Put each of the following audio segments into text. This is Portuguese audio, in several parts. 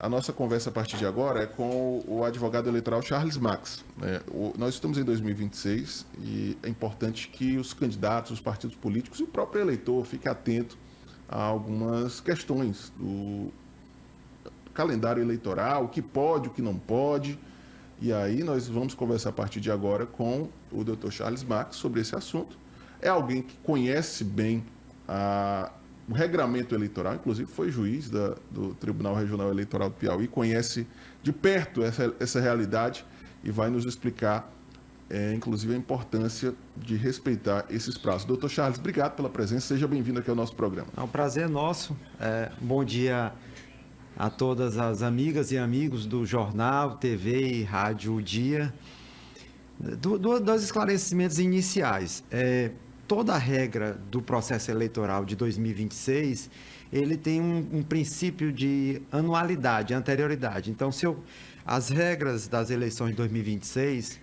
A nossa conversa a partir de agora é com o advogado eleitoral Charles Max. Nós estamos em 2026 e é importante que os candidatos, os partidos políticos e o próprio eleitor fiquem atentos a algumas questões do calendário eleitoral, o que pode, o que não pode. E aí nós vamos conversar a partir de agora com o Dr. Charles Max sobre esse assunto. É alguém que conhece bem o regramento eleitoral, inclusive foi juiz do Tribunal Regional Eleitoral do Piauí, conhece de perto essa realidade e vai nos explicar, inclusive, a importância de respeitar esses prazos. Doutor Charles, obrigado pela presença, seja bem-vindo aqui ao nosso programa. É um prazer nosso. Bom dia a todas as amigas e amigos do Jornal, TV e Rádio O Dia. Dois esclarecimentos iniciais. Toda a regra do processo eleitoral de 2026, ele tem um princípio de anualidade, anterioridade. Então, as regras das eleições de 2026,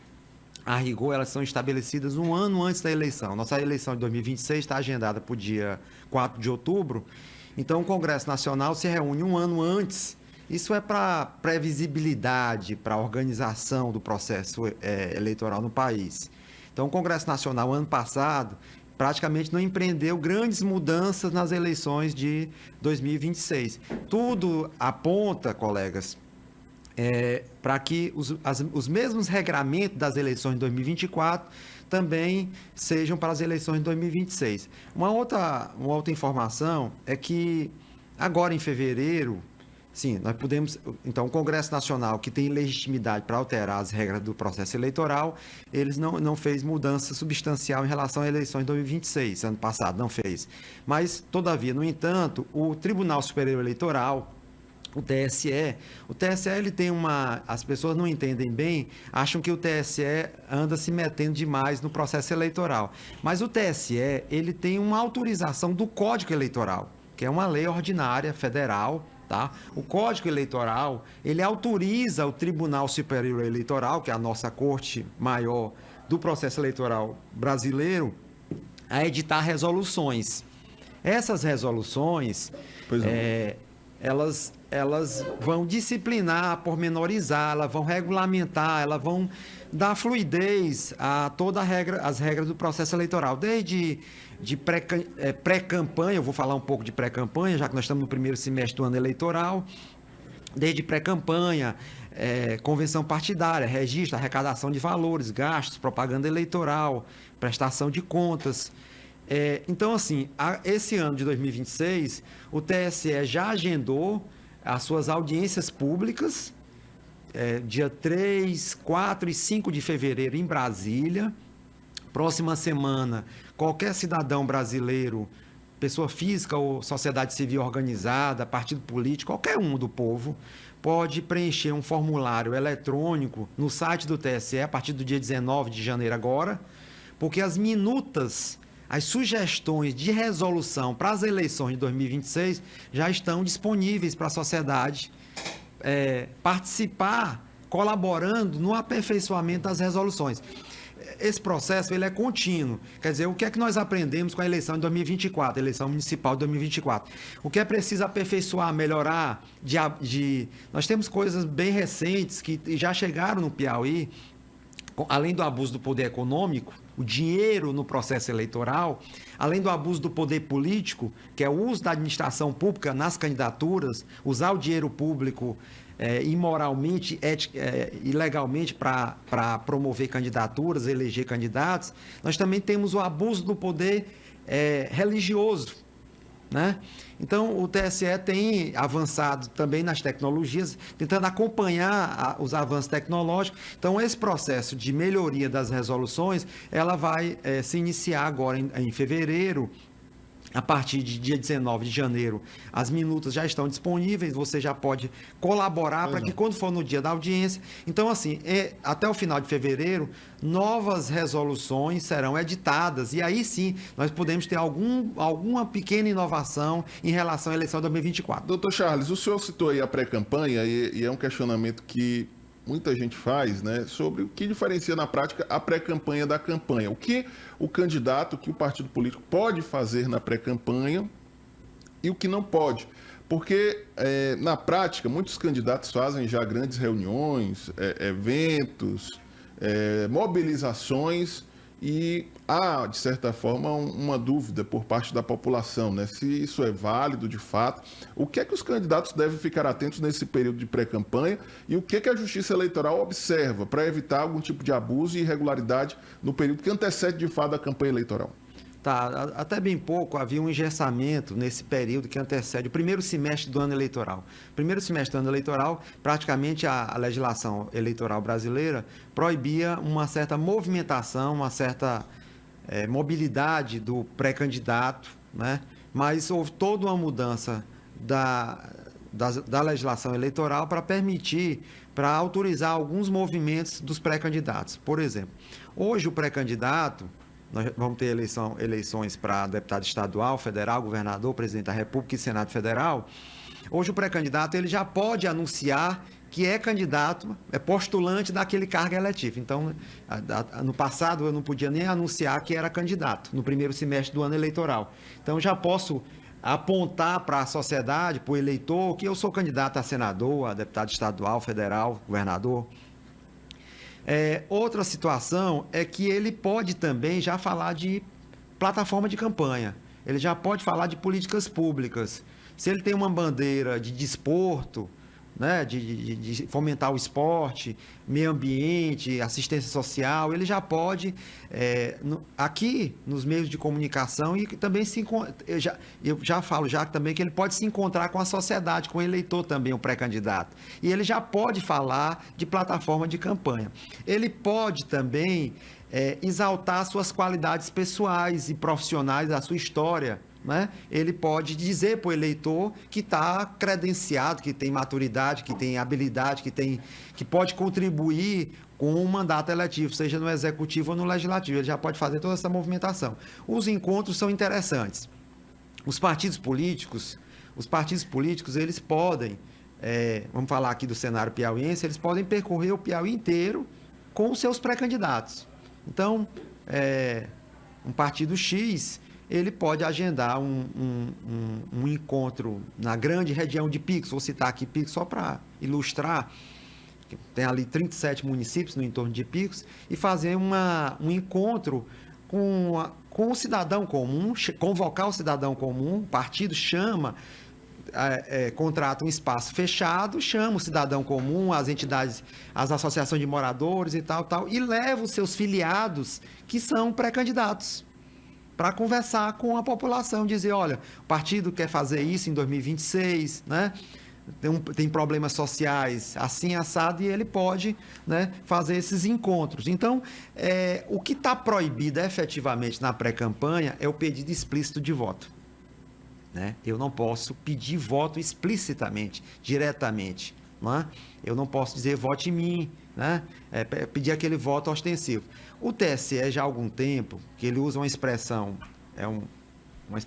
a rigor, elas são estabelecidas um ano antes da eleição. Nossa eleição de 2026 está agendada para o dia 4 de outubro. Então, o Congresso Nacional se reúne um ano antes. Isso é para previsibilidade, para a organização do processo eleitoral no país. Então, o Congresso Nacional, ano passado, praticamente não empreendeu grandes mudanças nas eleições de 2026. Tudo aponta, colegas, para que os mesmos regramentos das eleições de 2024 também sejam para as eleições de 2026. Uma outra informação é que agora em fevereiro, sim, nós podemos. Então, o Congresso Nacional, que tem legitimidade para alterar as regras do processo eleitoral, eles não fez mudança substancial em relação às eleições de 2026, ano passado, não fez. Mas, todavia, no entanto, o Tribunal Superior Eleitoral, o TSE ele tem as pessoas não entendem bem, acham que o TSE anda se metendo demais no processo eleitoral. Mas o TSE, ele tem uma autorização do Código Eleitoral, que é uma lei ordinária federal. Tá? O Código Eleitoral, ele autoriza o Tribunal Superior Eleitoral, que é a nossa corte maior do processo eleitoral brasileiro, a editar resoluções. Essas resoluções, elas vão disciplinar, pormenorizar, elas vão regulamentar, elas vão dar fluidez a todas as regras do processo eleitoral, desde pré-campanha, eu vou falar um pouco de pré-campanha, já que nós estamos no primeiro semestre do ano eleitoral, desde pré-campanha, convenção partidária, registro, arrecadação de valores, gastos, propaganda eleitoral, prestação de contas. Então, assim, esse ano de 2026, o TSE já agendou as suas audiências públicas, dia 3, 4 e 5 de fevereiro em Brasília. Próxima semana, qualquer cidadão brasileiro, pessoa física ou sociedade civil organizada, partido político, qualquer um do povo, pode preencher um formulário eletrônico no site do TSE a partir do dia 19 de janeiro agora, porque as minutas, as sugestões de resolução para as eleições de 2026 já estão disponíveis para a sociedade participar, colaborando no aperfeiçoamento das resoluções. Esse processo ele é contínuo. Quer dizer, o que é que nós aprendemos com a eleição de 2024, a eleição municipal de 2024? O que é preciso aperfeiçoar, melhorar? Nós temos coisas bem recentes que já chegaram no Piauí, além do abuso do poder econômico, o dinheiro no processo eleitoral, além do abuso do poder político, que é o uso da administração pública nas candidaturas, usar o dinheiro público imoralmente, ilegalmente para promover candidaturas, eleger candidatos. Nós também temos o abuso do poder religioso, né? Então, o TSE tem avançado também nas tecnologias, tentando acompanhar os avanços tecnológicos. Então, esse processo de melhoria das resoluções, ela vai se iniciar agora em fevereiro. A partir de dia 19 de janeiro, as minutas já estão disponíveis, você já pode colaborar para que quando for no dia da audiência. Então, assim, até o final de fevereiro, novas resoluções serão editadas e aí sim nós podemos ter alguma pequena inovação em relação à eleição de 2024. Doutor Charles, o senhor citou aí a pré-campanha e é um questionamento que muita gente faz, né, sobre o que diferencia na prática a pré-campanha da campanha. O que o candidato, o que o partido político pode fazer na pré-campanha e o que não pode. Porque, na prática, muitos candidatos fazem já grandes reuniões, eventos, mobilizações, e há, de certa forma, uma dúvida por parte da população, né? Se isso é válido de fato. O que é que os candidatos devem ficar atentos nesse período de pré-campanha e o que é que a Justiça Eleitoral observa para evitar algum tipo de abuso e irregularidade no período que antecede, de fato, a campanha eleitoral? Tá, até bem pouco havia um engessamento nesse período que antecede o primeiro semestre do ano eleitoral. Primeiro semestre do ano eleitoral, praticamente a legislação eleitoral brasileira proibia uma certa movimentação, uma certa mobilidade do pré-candidato, né? Mas houve toda uma mudança da legislação eleitoral para permitir, para autorizar alguns movimentos dos pré-candidatos. Por exemplo, hoje o pré-candidato, nós vamos ter eleições para deputado estadual, federal, governador, presidente da República e Senado Federal. Hoje o pré-candidato ele já pode anunciar que é candidato, é postulante daquele cargo eletivo. Então, no passado eu não podia nem anunciar que era candidato no primeiro semestre do ano eleitoral. Então, já posso apontar para a sociedade, para o eleitor, que eu sou candidato a senador, a deputado estadual, federal, governador. Outra situação é que ele pode também já falar de plataforma de campanha, ele já pode falar de políticas públicas. Se ele tem uma bandeira de desporto, né, de fomentar o esporte, meio ambiente, assistência social, ele já pode, aqui nos meios de comunicação, e também eu já falo também que ele pode se encontrar com a sociedade, com o eleitor também, o pré-candidato. E ele já pode falar de plataforma de campanha. Ele pode também exaltar suas qualidades pessoais e profissionais, a sua história. Né? Ele pode dizer para o eleitor que está credenciado, que tem maturidade, que tem habilidade, que pode contribuir com um mandato eletivo, seja no executivo ou no legislativo. Ele já pode fazer toda essa movimentação. Os encontros são interessantes. Os partidos políticos, eles podem, vamos falar aqui do cenário piauiense, eles podem percorrer o Piauí inteiro com os seus pré-candidatos. Então, um partido X, ele pode agendar um encontro na grande região de Pix, vou citar aqui Pix só para ilustrar, tem ali 37 municípios no entorno de Pix, e fazer um encontro com o cidadão comum, convocar o cidadão comum, o partido chama, contrata um espaço fechado, chama o cidadão comum, as entidades, as associações de moradores e tal, e leva os seus filiados que são pré-candidatos, para conversar com a população, dizer, olha, o partido quer fazer isso em 2026, né? Tem problemas sociais assim, assado, e ele pode, né, fazer esses encontros. Então, o que está proibido efetivamente na pré-campanha é o pedido explícito de voto. Né? Eu não posso pedir voto explicitamente, diretamente. Não é? Eu não posso dizer vote em mim, né? Pedir aquele voto ostensivo. O TSE já há algum tempo que ele usa uma expressão, uma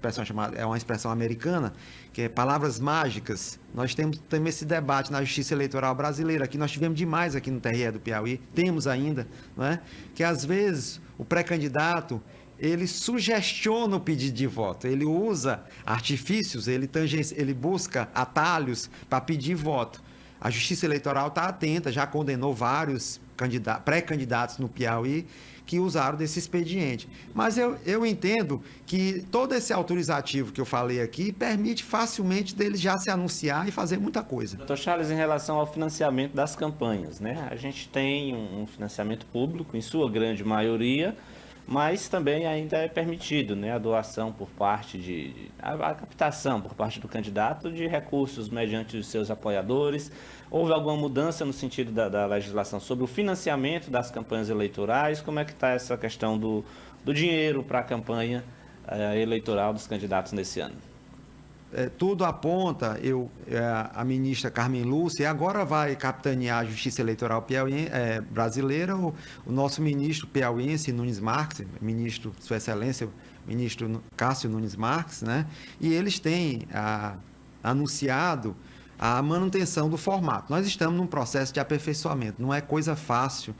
expressão americana, que é palavras mágicas. Nós temos esse debate na Justiça Eleitoral brasileira, que nós tivemos demais aqui no TRE do Piauí, temos ainda, não é? Que às vezes o pré-candidato ele sugestiona o pedido de voto, ele usa artifícios, ele busca atalhos para pedir voto. A Justiça Eleitoral está atenta, já condenou vários pré-candidatos no Piauí que usaram desse expediente. Mas eu entendo que todo esse autorizativo que eu falei aqui permite facilmente dele já se anunciar e fazer muita coisa. Doutor Charles, em relação ao financiamento das campanhas, né? A gente tem um financiamento público, em sua grande maioria, mas também ainda é permitido, né, a doação por parte a captação por parte do candidato de recursos mediante os seus apoiadores. Houve alguma mudança no sentido da legislação sobre o financiamento das campanhas eleitorais? Como é que está essa questão do dinheiro para a campanha eleitoral dos candidatos nesse ano? Tudo aponta, a ministra Carmen Lúcia agora vai capitanear a Justiça Eleitoral brasileira, o nosso ministro piauiense, Nunes Marques, ministro, Sua Excelência, ministro Cássio Nunes Marques, né? E eles têm anunciado a manutenção do formato. Nós estamos num processo de aperfeiçoamento, não é coisa fácil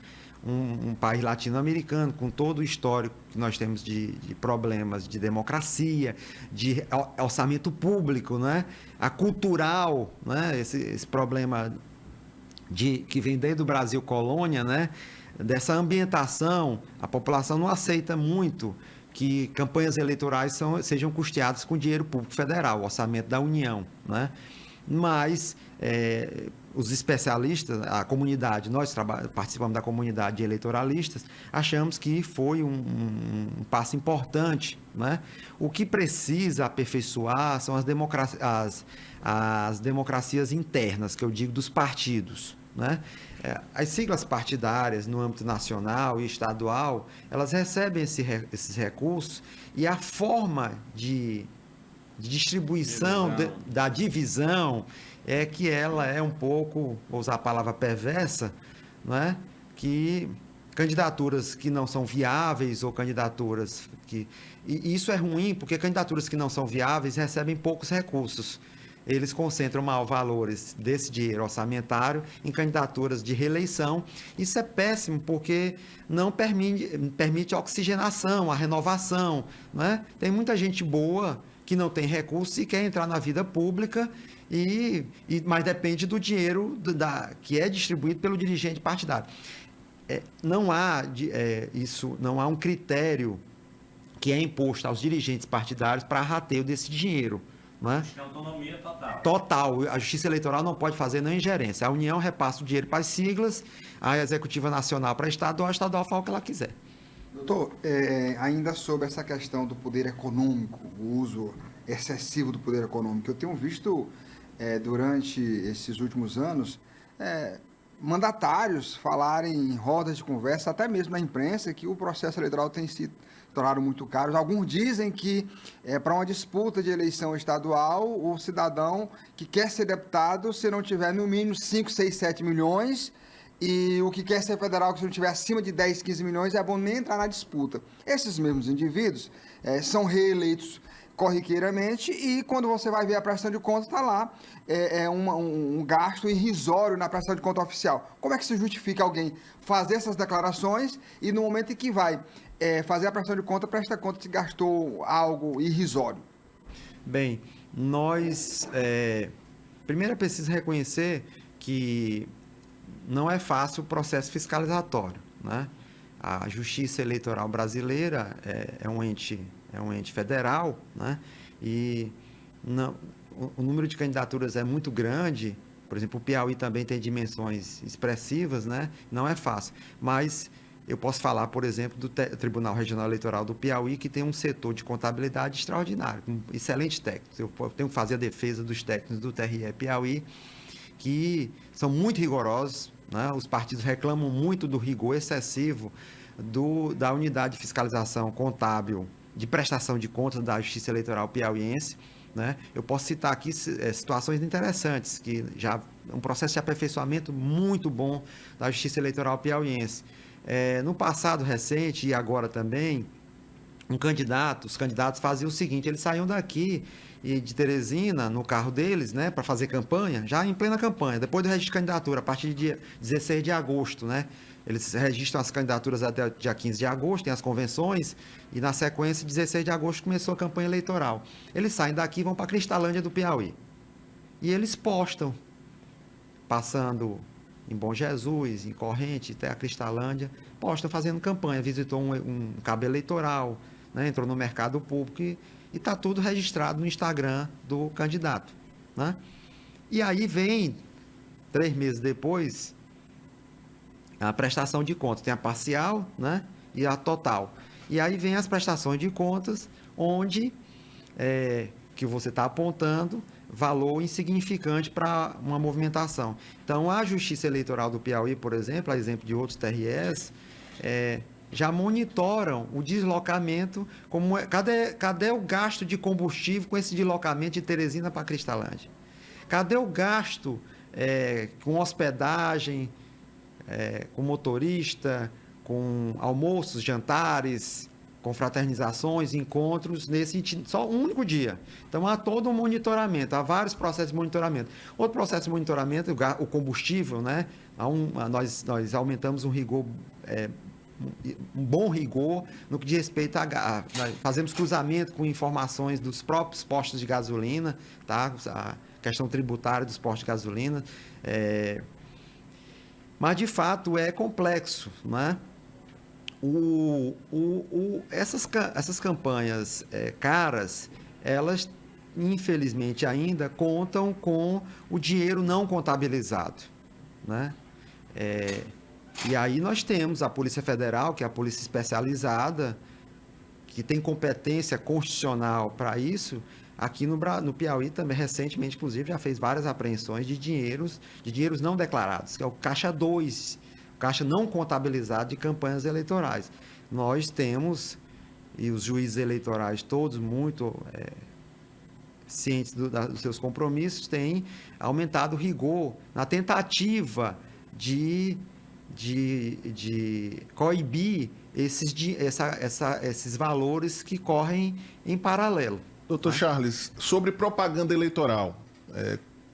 um país latino-americano, com todo o histórico que nós temos de problemas de democracia, de orçamento público, né? A cultural, né? Esse problema que vem desde o Brasil colônia, né? Dessa ambientação, a população não aceita muito que campanhas eleitorais sejam custeadas com dinheiro público federal, orçamento da União, né? Mas os especialistas, a comunidade, nós participamos da comunidade de eleitoralistas, achamos que foi um passo importante, né? O que precisa aperfeiçoar são as democracias internas, que eu digo dos partidos, né? As siglas partidárias no âmbito nacional e estadual, elas recebem esses recursos, e a forma de distribuição da divisão é que ela é um pouco, vou usar a palavra perversa, não é? Que candidaturas que não são viáveis ou candidaturas que... E isso é ruim, porque candidaturas que não são viáveis recebem poucos recursos. Eles concentram maior valores desse dinheiro orçamentário em candidaturas de reeleição. Isso é péssimo, porque não permite a oxigenação, a renovação, né? Tem muita gente boa que não tem recursos e quer entrar na vida pública, mas depende do dinheiro que é distribuído pelo dirigente partidário. Não há um critério que é imposto aos dirigentes partidários para rateio desse dinheiro. Né? Tem autonomia total. Total. A Justiça Eleitoral não pode fazer nem ingerência. A União repassa o dinheiro para as siglas, a Executiva Nacional para a estadual, a estadual faz o que ela quiser. Doutor, ainda sobre essa questão do poder econômico, o uso excessivo do poder econômico, eu tenho visto durante esses últimos anos mandatários falarem em rodas de conversa, até mesmo na imprensa, que o processo eleitoral tem se tornado muito caro. Alguns dizem que para uma disputa de eleição estadual, o cidadão que quer ser deputado, se não tiver no mínimo 5, 6, 7 milhões, e o que quer ser federal, que se não tiver acima de 10, 15 milhões, é bom nem entrar na disputa. Esses mesmos indivíduos são reeleitos corriqueiramente, e quando você vai ver a prestação de contas, está lá um gasto irrisório na prestação de conta oficial. Como é que se justifica alguém fazer essas declarações e no momento em que vai fazer a prestação de conta, presta conta que gastou algo irrisório? Bem, nós primeiro é preciso reconhecer que não é fácil o processo fiscalizatório, né? A Justiça Eleitoral brasileira é um ente federal, né? E o número de candidaturas é muito grande. Por exemplo, o Piauí também tem dimensões expressivas, né? Não é fácil. Mas eu posso falar, por exemplo, do Tribunal Regional Eleitoral do Piauí, que tem um setor de contabilidade extraordinário, com excelentes técnicos. Eu tenho que fazer a defesa dos técnicos do TRE Piauí, que são muito rigorosos, né? Os partidos reclamam muito do rigor excessivo da unidade de fiscalização contábil de prestação de contas da Justiça Eleitoral piauiense, né? Eu posso citar aqui situações interessantes, que já um processo de aperfeiçoamento muito bom da Justiça Eleitoral piauiense. No passado recente e agora também, os candidatos faziam o seguinte: eles saíam daqui de Teresina no carro deles, né, para fazer campanha, já em plena campanha, depois do registro de candidatura, a partir de dia 16 de agosto, né? Eles registram as candidaturas até dia 15 de agosto, tem as convenções, e na sequência, 16 de agosto, começou a campanha eleitoral. Eles saem daqui e vão para a Cristalândia do Piauí. E eles postam, passando em Bom Jesus, em Corrente, até a Cristalândia, postam fazendo campanha, visitou um cabo eleitoral, né, entrou no mercado público e está tudo registrado no Instagram do candidato, né? E aí vem, 3 meses depois, a prestação de contas. Tem a parcial, né, e a total. E aí vem as prestações de contas, onde que você está apontando valor insignificante para uma movimentação. Então, a Justiça Eleitoral do Piauí, por exemplo, a exemplo de outros TREs, já monitoram o deslocamento, cadê o gasto de combustível com esse deslocamento de Teresina para Cristalândia? Cadê o gasto com hospedagem, com motorista, com almoços, jantares, confraternizações, encontros, só um único dia. Então, há todo um monitoramento, há vários processos de monitoramento. Outro processo de monitoramento, o combustível, né? Nós aumentamos um rigor, um bom rigor no que diz respeito fazemos cruzamento com informações dos próprios postos de gasolina, tá? A questão tributária dos postos de gasolina. Mas, de fato, é complexo, né? Essas campanhas caras, elas, infelizmente, ainda contam com o dinheiro não contabilizado, né? E aí nós temos a Polícia Federal, que é a polícia especializada, que tem competência constitucional para isso. Aqui no Piauí também, recentemente, inclusive, já fez várias apreensões de dinheiros não declarados, que é o Caixa 2, caixa não contabilizado de campanhas eleitorais. Nós temos, e os juízes eleitorais todos muito cientes dos seus compromissos, têm aumentado o rigor na tentativa de coibir esses valores que correm em paralelo. Doutor Charles, sobre propaganda eleitoral,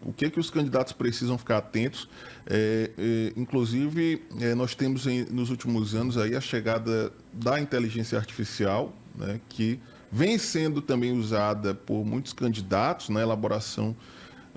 o que os candidatos precisam ficar atentos? Inclusive, nós temos nos últimos anos aí a chegada da inteligência artificial, né, que vem sendo também usada por muitos candidatos na elaboração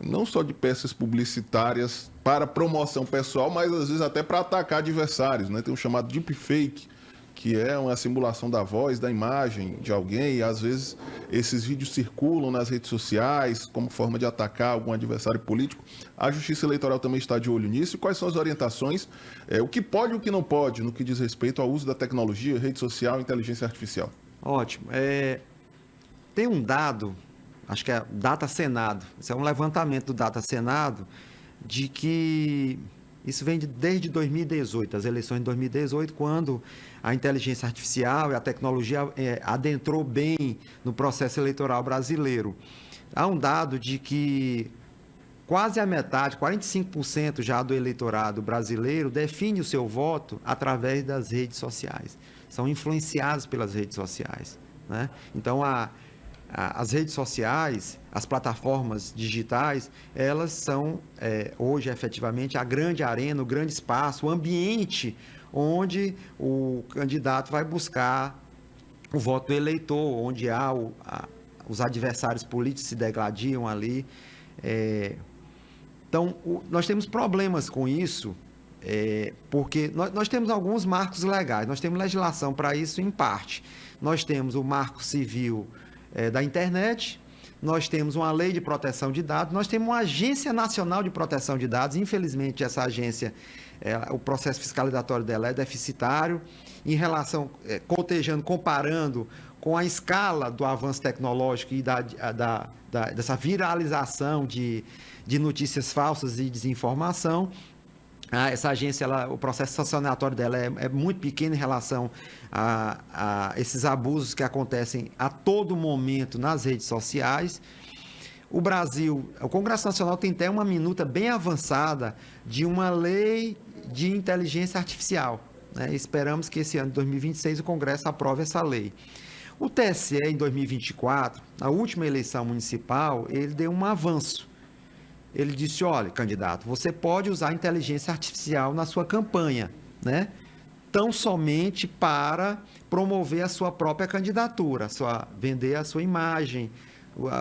não só de peças publicitárias para promoção pessoal, mas às vezes até para atacar adversários, né? Tem o chamado deepfake, que é uma simulação da voz, da imagem de alguém, e às vezes esses vídeos circulam nas redes sociais como forma de atacar algum adversário político. A Justiça Eleitoral também está de olho nisso. E quais são as orientações, o que pode e o que não pode, no que diz respeito ao uso da tecnologia, rede social e inteligência artificial? Ótimo. Tem um dado, acho que é Data Senado, isso é um levantamento do Data Senado, de que isso vem desde 2018, as eleições de 2018, quando a inteligência artificial e a tecnologia adentrou bem no processo eleitoral brasileiro. Há um dado de que quase a metade, 45% já do eleitorado brasileiro define o seu voto através das redes sociais. São influenciados pelas redes sociais, né? Então, as redes sociais, as plataformas digitais, elas são, hoje, efetivamente, a grande arena, o grande espaço, o ambiente onde o candidato vai buscar o voto do eleitor, onde os adversários políticos se degladiam ali. Então, nós temos problemas com isso, porque nós temos alguns marcos legais, nós temos legislação para isso em parte. Nós temos o Marco Civil da Internet, nós temos uma lei de proteção de dados, nós temos uma Agência Nacional de Proteção de Dados. Infelizmente, essa agência, o processo fiscalizatório dela é deficitário, em relação, comparando com a escala do avanço tecnológico e dessa viralização de notícias falsas e desinformação. Essa agência, o processo sancionatório dela é muito pequeno em relação a esses abusos que acontecem a todo momento nas redes sociais. O Brasil, o Congresso Nacional tem até uma minuta bem avançada de uma lei de inteligência artificial, né? Esperamos que esse ano de 2026 o Congresso aprove essa lei. O TSE, em 2024, na última eleição municipal, ele deu um avanço. Ele disse: olha, candidato, você pode usar a inteligência artificial na sua campanha, né? Tão somente para promover a sua própria candidatura, vender a sua imagem,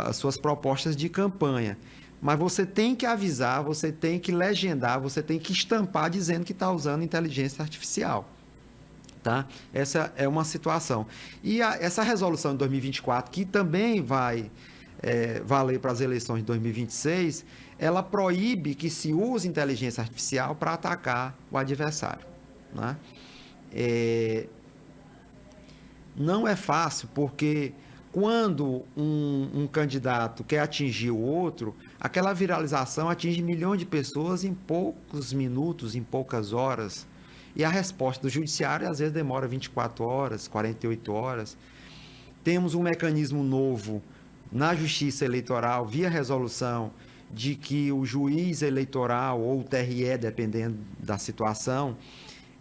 as suas propostas de campanha. Mas você tem que avisar, você tem que legendar, você tem que estampar dizendo que está usando inteligência artificial. Tá? Essa é uma situação. E essa resolução de 2024, que também vai valer para as eleições de 2026, ela proíbe que se use inteligência artificial para atacar o adversário, né? Não é fácil, porque quando um candidato quer atingir o outro, aquela viralização atinge milhões de pessoas em poucos minutos, em poucas horas. E a resposta do judiciário, às vezes, demora 24 horas, 48 horas. Temos um mecanismo novo na Justiça Eleitoral, via resolução, de que o juiz eleitoral ou o TRE, dependendo da situação,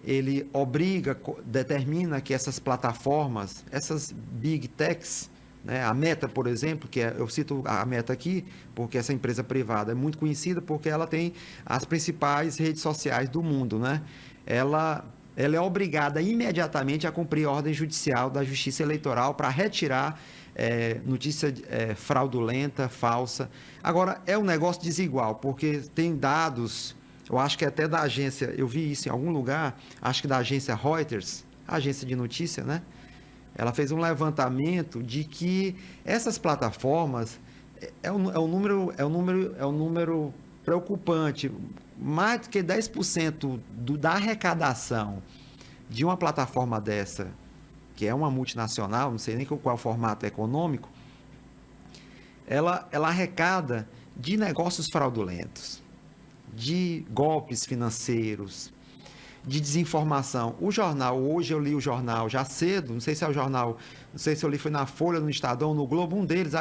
ele determina que essas plataformas, essas big techs, né, a Meta, por exemplo, eu cito a Meta aqui, porque essa empresa privada é muito conhecida porque ela tem as principais redes sociais do mundo, né? Ela é obrigada imediatamente a cumprir a ordem judicial da Justiça Eleitoral para retirar notícia fraudulenta, falsa. Agora, é um negócio desigual, porque tem dados, eu acho que até da agência, eu vi isso em algum lugar, acho que da agência Reuters, a agência de notícia, né? Ela fez um levantamento de que essas plataformas é um número preocupante. Mais do que 10% da arrecadação de uma plataforma dessa, que é uma multinacional, não sei nem qual é o formato econômico, ela arrecada de negócios fraudulentos, de golpes financeiros, de desinformação. O jornal, hoje eu li o jornal já cedo, não sei se é o jornal, não sei se eu li, foi na Folha, no Estadão, no Globo, um deles,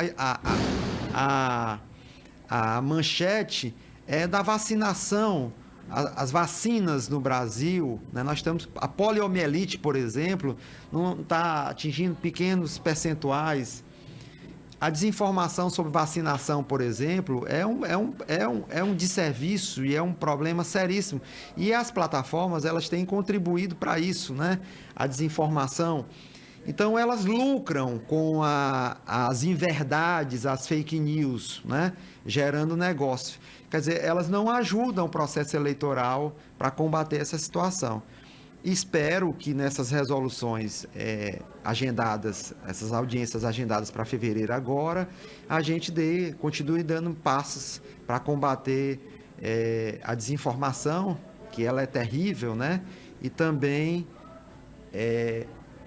a manchete é da vacinação, as vacinas no Brasil, né? Nós estamos, a poliomielite, por exemplo, não está atingindo pequenos percentuais. A desinformação sobre vacinação, por exemplo, é um desserviço e é um problema seríssimo. E as plataformas, elas têm contribuído para isso, né? A desinformação. Então, elas lucram com as inverdades, as fake news, né? Gerando negócio. Quer dizer, elas não ajudam o processo eleitoral para combater essa situação. Espero que nessas resoluções agendadas, essas audiências agendadas para fevereiro agora, a gente continue dando passos para combater a desinformação, que ela é terrível, né? E também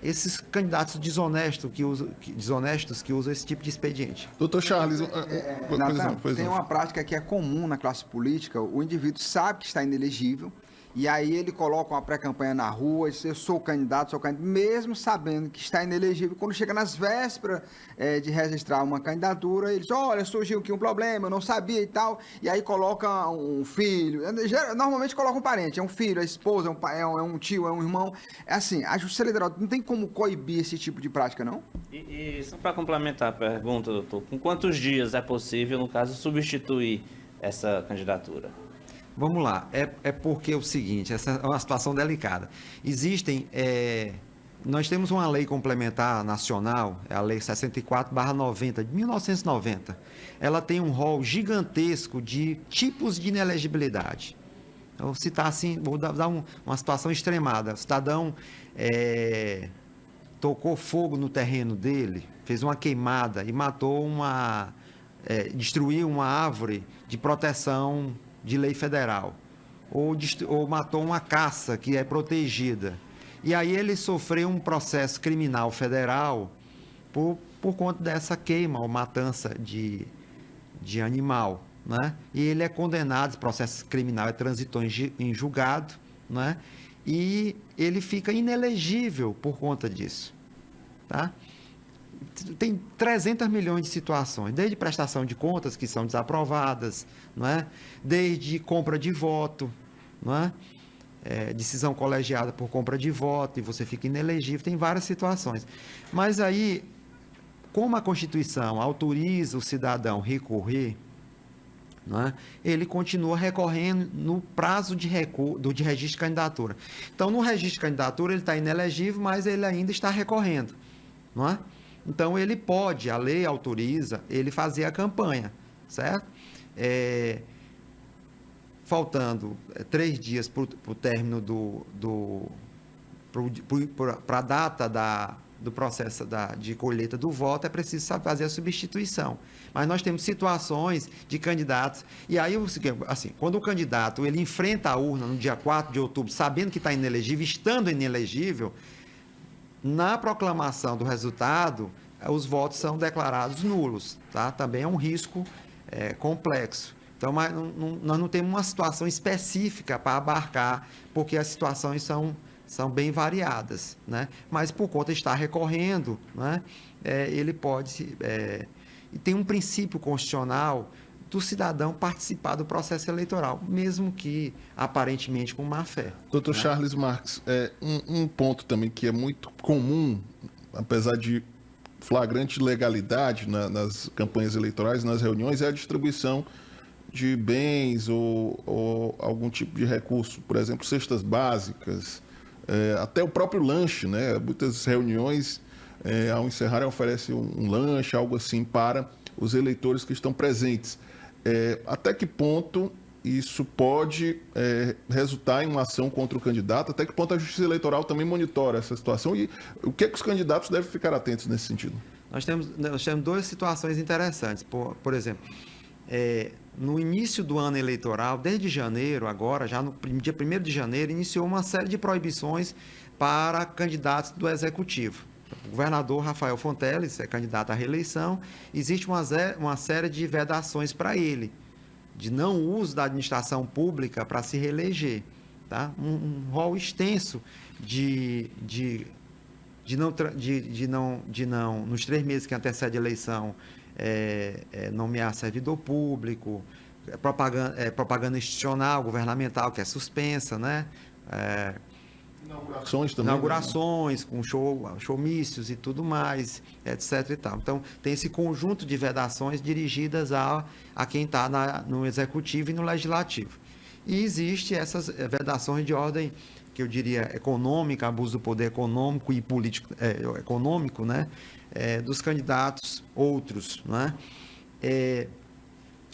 esses candidatos desonestos que usam esse tipo de expediente. Doutor Charles, Natan, tem uma prática que é comum na classe política: o indivíduo sabe que está inelegível, e aí ele coloca uma pré-campanha na rua, diz: eu sou candidato, mesmo sabendo que está inelegível. Quando chega nas vésperas de registrar uma candidatura, ele diz: olha, surgiu aqui um problema, eu não sabia e tal, e aí coloca um filho, normalmente coloca um parente, é um filho, é esposa, é um tio, é um irmão. É assim, a Justiça Eleitoral não tem como coibir esse tipo de prática, não? E só para complementar a pergunta, doutor, com quantos dias é possível, no caso, substituir essa candidatura? Vamos lá, é porque é o seguinte, essa é uma situação delicada. Nós temos uma lei complementar nacional, é a Lei 64/90, de 1990. Ela tem um rol gigantesco de tipos de inelegibilidade. Eu vou citar assim, vou dar uma situação extremada. O cidadão tocou fogo no terreno dele, fez uma queimada e destruiu uma árvore de proteção de lei federal, ou matou uma caça que é protegida, e aí ele sofreu um processo criminal federal por conta dessa queima ou matança de animal, né? E ele é condenado, esse processo criminal transitou em julgado, né? E ele fica inelegível por conta disso, tá? Tem 300 milhões de situações, desde prestação de contas que são desaprovadas, não é? Desde compra de voto, não é? Decisão colegiada por compra de voto e você fica inelegível, tem várias situações. Mas aí, como a Constituição autoriza o cidadão recorrer, não é? Ele continua recorrendo no prazo de registro de candidatura. Então, no registro de candidatura, ele está inelegível, mas ele ainda está recorrendo, não é? Então, ele pode, a lei autoriza, ele fazer a campanha, certo? Faltando 3 dias para o término para a data do processo de colheita do voto, é preciso fazer a substituição. Mas nós temos situações de candidatos, e aí, assim, quando o candidato ele enfrenta a urna no dia 4 de outubro, sabendo que está inelegível, estando inelegível, na proclamação do resultado, os votos são declarados nulos, tá? Também é um risco complexo. Então, nós não temos uma situação específica para abarcar, porque as situações são bem variadas, né? Mas por conta de estar recorrendo, né? Ele pode... e tem um princípio constitucional do cidadão participar do processo eleitoral, mesmo que aparentemente com má fé. Doutor Charles Marx, um ponto também que é muito comum, apesar de flagrante legalidade nas campanhas eleitorais, nas reuniões, é a distribuição de bens ou algum tipo de recurso, por exemplo, cestas básicas, até o próprio lanche, né? Muitas reuniões, ao encerrar, oferecem um lanche, algo assim, para os eleitores que estão presentes. Até que ponto isso pode resultar em uma ação contra o candidato? Até que ponto a Justiça Eleitoral também monitora essa situação? E o que os candidatos devem ficar atentos nesse sentido? Nós temos duas situações interessantes. Por exemplo, no início do ano eleitoral, desde janeiro, agora, já no dia 1º de janeiro, iniciou uma série de proibições para candidatos do Executivo. O governador Rafael Fonteles é candidato à reeleição, existe uma série de vedações para ele, de não uso da administração pública para se reeleger. Tá? Um rol extenso de não, nos 3 meses que antecede a eleição, nomear servidor público, propaganda institucional, governamental, que é suspensa, né? Inaugurações também. Inaugurações, com showmícios e tudo mais, etc. e tal. Então, tem esse conjunto de vedações dirigidas a quem está no Executivo e no Legislativo. E existe essas vedações de ordem, que eu diria, econômica, abuso do poder econômico e político, econômico, né? Dos candidatos outros, né?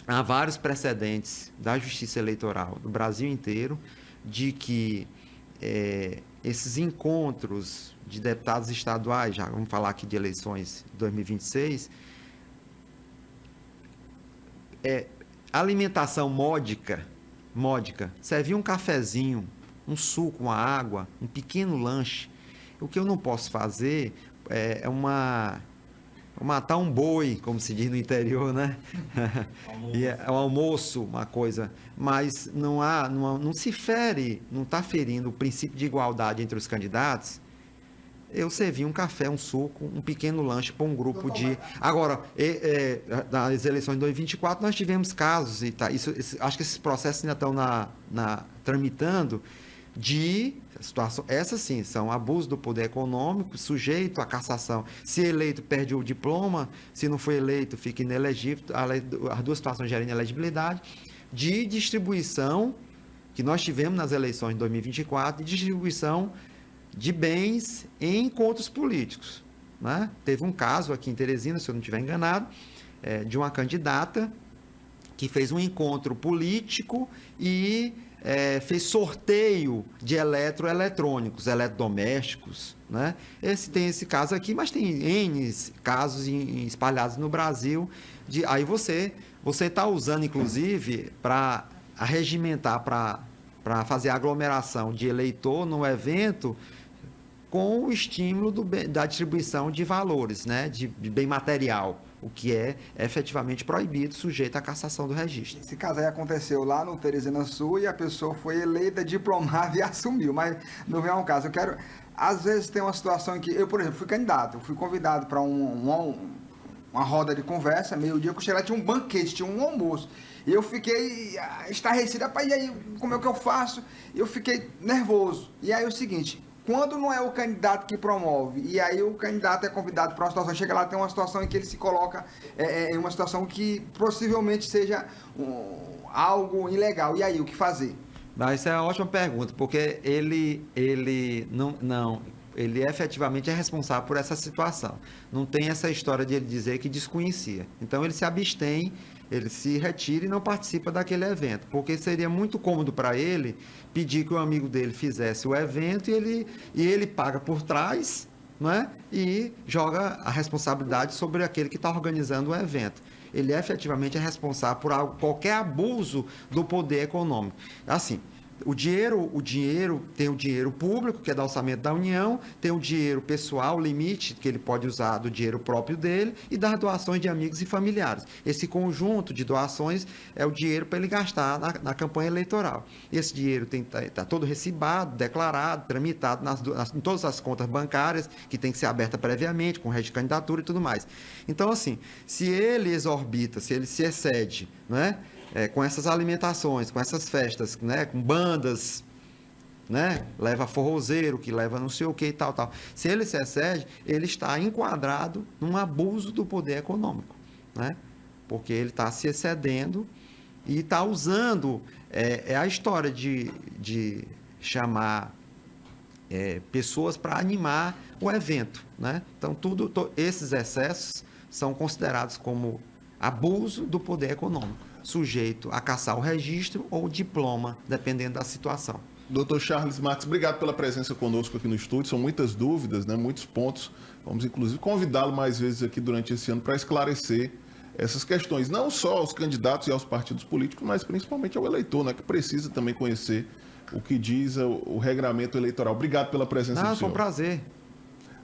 Há vários precedentes da Justiça Eleitoral do Brasil inteiro de que esses encontros de deputados estaduais, já vamos falar aqui de eleições de 2026, alimentação módica, servir um cafezinho, um suco, uma água, um pequeno lanche. O que eu não posso fazer é matar um boi, como se diz no interior, né? E é um almoço, uma coisa. Mas não se fere, não está ferindo o princípio de igualdade entre os candidatos. Eu servi um café, um suco, um pequeno lanche para um grupo de... Agora, nas eleições de 2024, nós tivemos casos, e tá, acho que esses processos ainda estão tramitando, de situação, essas sim, são abuso do poder econômico, sujeito à cassação. Se eleito, perde o diploma, se não for eleito, fica inelegível. As duas situações geram inelegibilidade. De distribuição, que nós tivemos nas eleições de 2024, de distribuição de bens em encontros políticos. Né? Teve um caso aqui em Teresina, se eu não estiver enganado, de uma candidata que fez um encontro político e fez sorteio de eletroeletrônicos, eletrodomésticos, né? Tem esse caso aqui, mas tem N casos espalhados no Brasil. Aí você está usando, inclusive, para arregimentar, para fazer aglomeração de eleitor no evento, com o estímulo da distribuição de valores, né? De bem material, o que é efetivamente proibido, sujeito à cassação do registro. Esse caso aí aconteceu lá no Teresina Sul e a pessoa foi eleita, diplomada e assumiu, mas não é um caso. Às vezes tem uma situação em que eu, por exemplo, fui candidato, fui convidado para uma roda de conversa, meio-dia, que eu cheguei lá, tinha um banquete, tinha um almoço. E eu fiquei estarrecido, rapaz, e aí, como é que eu faço? Eu fiquei nervoso. E aí é o seguinte, quando não é o candidato que promove, e aí o candidato é convidado para uma situação, chega lá, tem uma situação em que ele se coloca em uma situação que possivelmente seja algo ilegal. E aí, o que fazer? Essa é uma ótima pergunta, porque ele efetivamente é responsável por essa situação. Não tem essa história de ele dizer que desconhecia. Então, ele se abstém, ele se retira e não participa daquele evento, porque seria muito cômodo para ele pedir que o amigo dele fizesse o evento e ele paga por trás, não é? E joga a responsabilidade sobre aquele que está organizando o evento. Ele efetivamente é responsável por qualquer abuso do poder econômico. Assim, O dinheiro tem o dinheiro público, que é do orçamento da União, tem o dinheiro pessoal, limite, que ele pode usar do dinheiro próprio dele, e das doações de amigos e familiares. Esse conjunto de doações é o dinheiro para ele gastar na campanha eleitoral. Esse dinheiro está todo recibado, declarado, tramitado em todas as contas bancárias, que tem que ser aberta previamente, com registro de candidatura e tudo mais. Então, assim, se ele exorbita, se ele se excede, né? Com essas alimentações, com essas festas, né, com bandas, né, leva forrozeiro, que leva não sei o que e tal. Se ele se excede, ele está enquadrado num abuso do poder econômico, né, porque ele está se excedendo e está usando a história de chamar pessoas para animar o evento, né? Então, esses excessos são considerados como abuso do poder econômico, sujeito a caçar o registro ou o diploma, dependendo da situação. Dr. Charles Max, obrigado pela presença conosco aqui no estúdio. São muitas dúvidas, né? Muitos pontos. Vamos, inclusive, convidá-lo mais vezes aqui durante esse ano para esclarecer essas questões. Não só aos candidatos e aos partidos políticos, mas principalmente ao eleitor, né? Que precisa também conhecer o que diz o regramento eleitoral. Obrigado pela presença do senhor. Foi um prazer.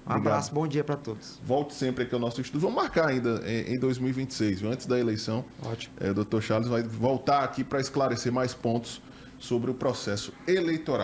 Um abraço, bom dia para todos. Volte sempre aqui ao nosso estúdio. Vamos marcar ainda em 2026, viu? Antes da eleição. Ótimo. O Dr. Charles vai voltar aqui para esclarecer mais pontos sobre o processo eleitoral.